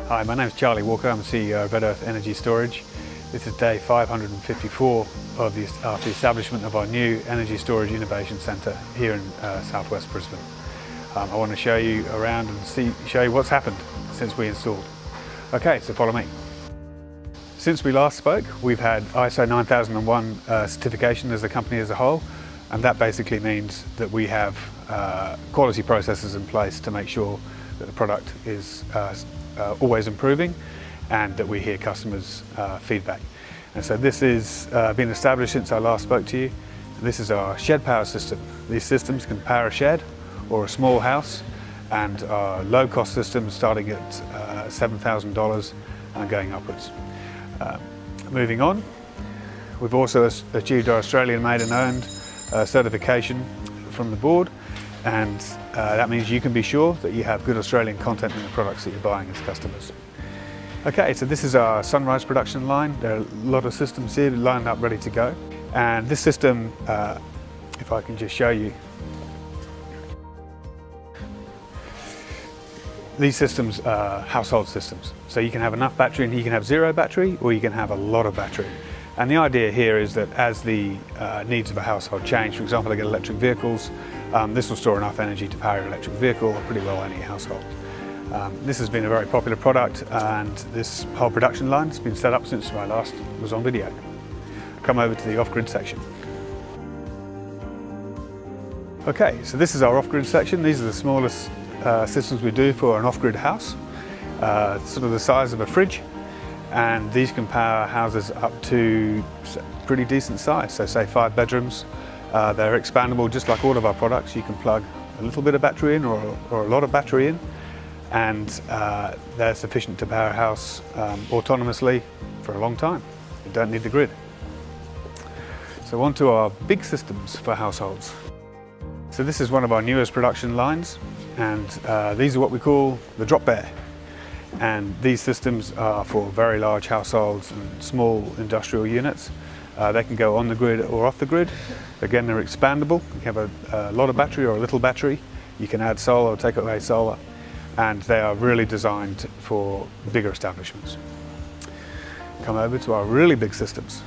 Hi, my name is Charlie Walker. I'm the CEO of Red Earth Energy Storage. This is day 554 of the establishment of our new Energy Storage Innovation Centre here in southwest Brisbane. I want to show you around and show you what's happened since we installed. Okay, so follow me. Since we last spoke, we've had ISO 9001 certification as a company as a whole, and that basically means that we have quality processes in place to make sure that the product is always improving and that we hear customers' feedback. And so this has been established since I last spoke to you. This is our shed power system. These systems can power a shed or a small house, and are low-cost systems starting at $7,000 and going upwards. Moving on, we've also achieved our Australian-made and owned certification from the board, and that means you can be sure that you have good Australian content in the products that you're buying as customers. Okay, so this is our Sunrise production line. There are a lot of systems here lined up ready to go, and this system, if I can just show you, these systems are household systems. So you can have enough battery and you can have zero battery, or you can have a lot of battery. And the idea here is that as the needs of a household change, for example, they get electric vehicles, this will store enough energy to power an electric vehicle or pretty well any household. This has been a very popular product, and this whole production line has been set up since I last was on video. Come over to the off-grid section. Okay, so this is our off-grid section. These are the smallest systems we do for an off-grid house, sort of the size of a fridge. And these can power houses up to pretty decent size, so say 5 bedrooms. They're expandable just like all of our products. You can plug a little bit of battery in or a lot of battery in, and they're sufficient to power a house autonomously for a long time. You don't need the grid. So on to our big systems for households. So this is one of our newest production lines, and these are what we call the Drop Bear. And these systems are for very large households and small industrial units. They can go on the grid or off the grid. Again, they're expandable. You have a lot of battery or a little battery. You can add solar or take away solar. And they are really designed for bigger establishments. Come over to our really big systems.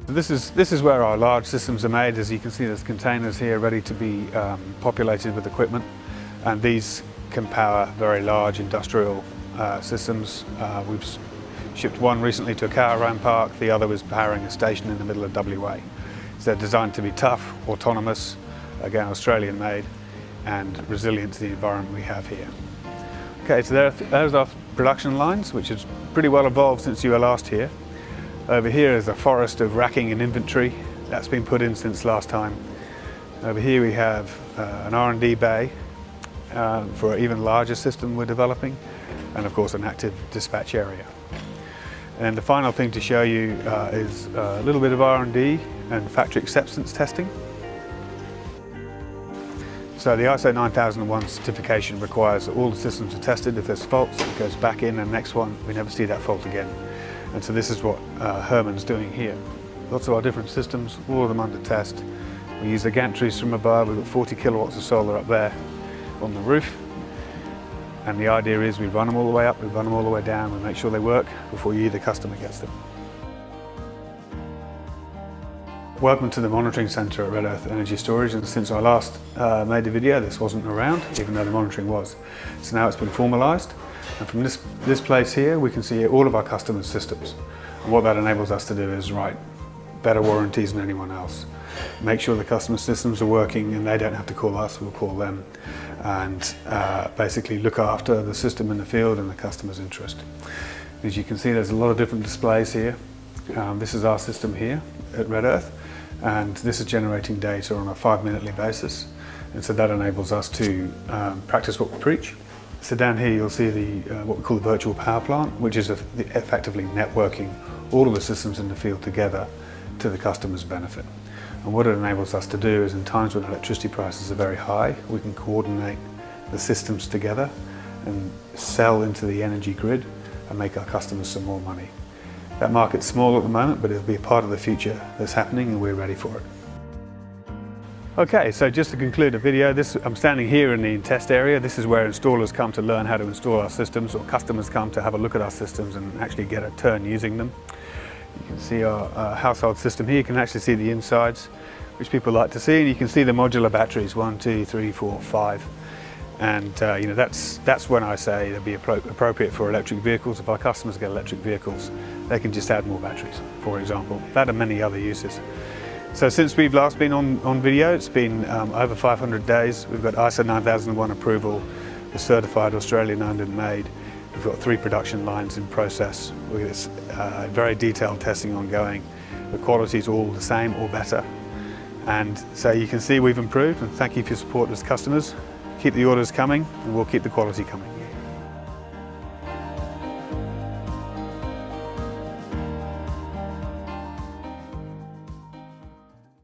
This is where our large systems are made. As you can see, there's containers here ready to be populated with equipment. And these can power very large industrial systems. We've shipped one recently to a caravan park. The other was powering a station in the middle of WA. So they're designed to be tough, autonomous, again Australian made, and resilient to the environment we have here. Okay, so there's our production lines, which is pretty well evolved since you were last here. Over here is a forest of racking and inventory that's been put in since last time. Over here we have an R&D bay for an even larger system we're developing, and of course an active dispatch area. And the final thing to show you is a little bit of R&D and factory acceptance testing. So the ISO 9001 certification requires that all the systems are tested. If there's faults, it goes back in, and the next one, we never see that fault again. And so this is what Herman's doing here. Lots of our different systems, all of them under test. We use the gantries from above. We've got 40 kilowatts of solar up there on the roof. And the idea is we run them all the way up, we run them all the way down, we make sure they work before the customer gets them. Welcome to the monitoring centre at Red Earth Energy Storage, and since I last made the video, this wasn't around, even though the monitoring was. So now it's been formalised, and from this place here we can see all of our customers' systems. And what that enables us to do is write better warranties than anyone else. Make sure the customer systems are working and they don't have to call us, we'll call them, and basically look after the system in the field and the customer's interest. As you can see, there's a lot of different displays here. This is our system here at Red Earth, and this is generating data on a 5-minutely basis, and so that enables us to practice what we preach. So down here you'll see what we call the virtual power plant, which is effectively networking all of the systems in the field together to the customer's benefit. And what it enables us to do is, in times when electricity prices are very high, we can coordinate the systems together and sell into the energy grid and make our customers some more money. That market's small at the moment, but it'll be a part of the future that's happening and we're ready for it. Okay, so just to conclude the video, I'm standing here in the test area. This is where installers come to learn how to install our systems, or customers come to have a look at our systems and actually get a turn using them. You can see our household system here. You can actually see the insides, which people like to see, and you can see the modular batteries, 1, 2, 3, 4, 5. And you know, that's when I say they'll be appropriate for electric vehicles. If our customers get electric vehicles, they can just add more batteries, for example. That and many other uses. So since we've last been on video, it's been over 500 days. We've got ISO 9001 approval, we're certified, Australian owned and made. We've got 3 production lines in process. We've got very detailed testing ongoing. The quality is all the same or better. And so you can see we've improved, and thank you for your support as customers. Keep the orders coming and we'll keep the quality coming.